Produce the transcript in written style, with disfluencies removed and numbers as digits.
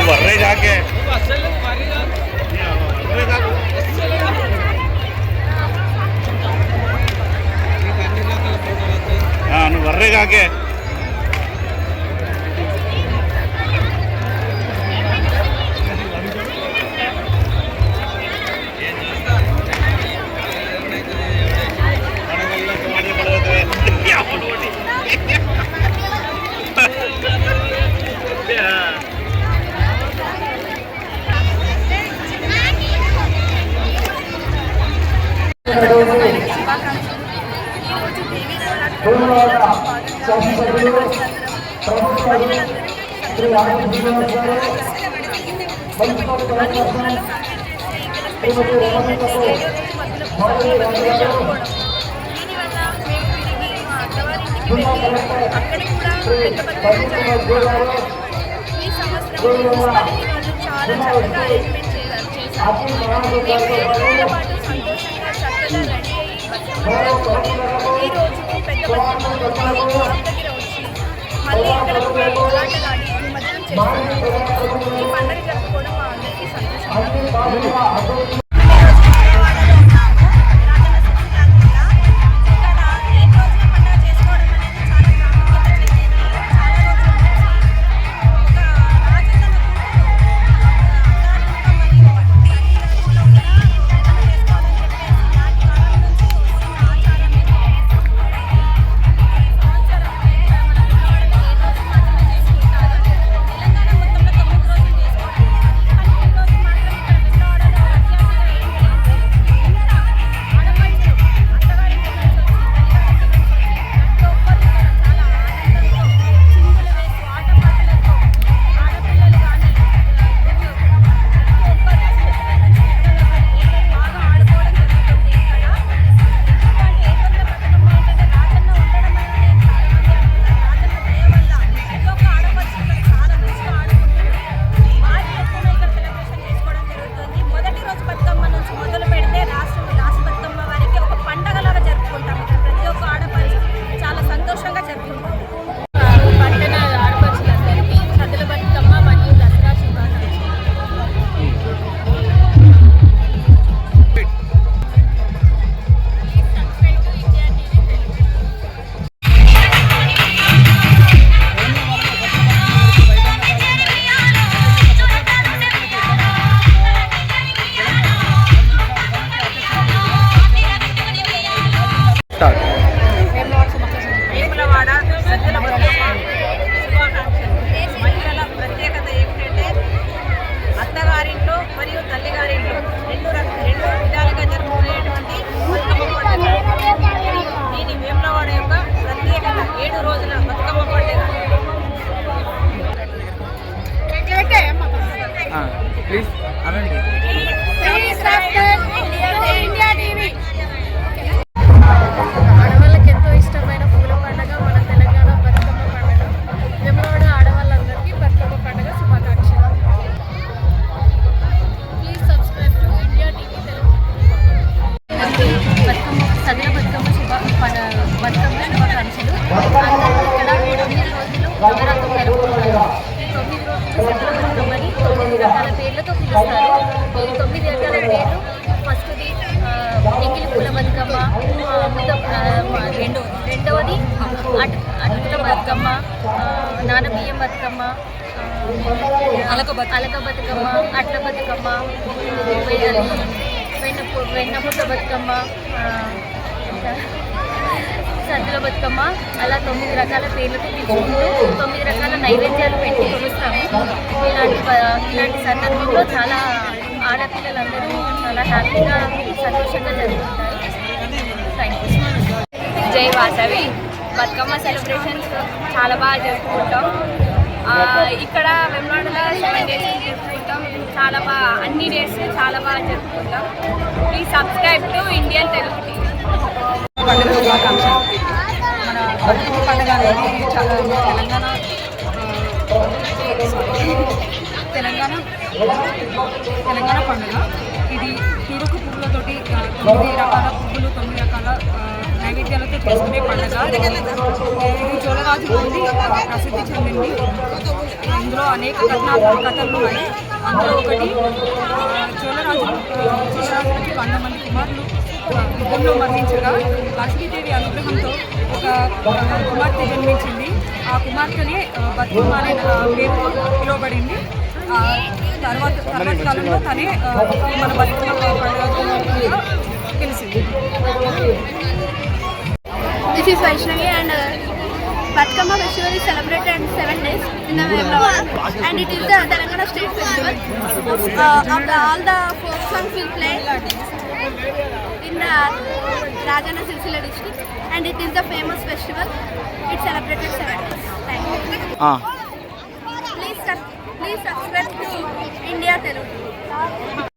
वर्रे जाके वर्रे जाके మళ్ళీ ఇక్కడ పోరాటగాడి నిమజ్జనం చేస్తున్నారు. ఈ పండుగ జరుపుకోవడం మా అందరికీ సంతోషం. రెండవది అట్ల బతుకమ్మ, నానబియ్యం బతుకమ్మ, అలక బతుకమ్మ, అట్ల బతుకమ్మ, వెన్నపుట్ట బతుకమ్మ, సద్దుల బతుకమ్మ, అలా 9 రకాల పేర్లతో పిలుచుకుంటూ 9 రకాల నైవేద్యాలు పెట్టి కొలుస్తాము. ఇలాంటి సందర్భంలో చాలా ఆడపిల్లలందరూ చాలా హ్యాపీగా సంతోషంగా జరుగుతుంటారు. Thank you. జై వాసవి. బతుకమ్మ సెలబ్రేషన్స్ చాలా బాగా జరుపుకుంటాం. ఇక్కడ వెంబడలో 7 days జరుపుకుంటాం. చాలా బాగా అన్ని డేస్ చాలా బాగా జరుపుకుంటాం. Please subscribe to Indian Telugu TV. పండుగ శుభాకాంక్షలు. మన బతుకమ్మ పండుగ అనేది చాలా తెలంగాణ పండుగ. ఇది తురుకు పువ్వులతోటి 9 రకాల పువ్వులు 9 రకాల నైవేద్యాలతో చేసుకునే పండుగ. ఈ చోళరాజు నుండి ప్రసిద్ధి చెందింది. ఇందులో అనేక కథలు ఉన్నాయి. అందులో ఒకటి చోళరాజుకి 100 మంది కుమారులు యుద్ధంలో మరణించగా లక్ష్మీదేవి అనుగ్రహంతో ఒక కుమార్తె జన్మించింది. ఆ కుమార్తెని బతుకమ్మ అనే పేరుతో పిలువబడింది. తర్వాత కాలంలో తనే మన బతుకమ్మ పండుగ తెలిసింది. This is Vaishnavi and Batkama festival is celebrated in 7 days in the Vemulavada, and it is the Telangana state festival. All the folk songs will play in the Rajana Silsila district, and it is the famous festival. It's celebrated 7 days. Thank you. Please subscribe to India Telugu.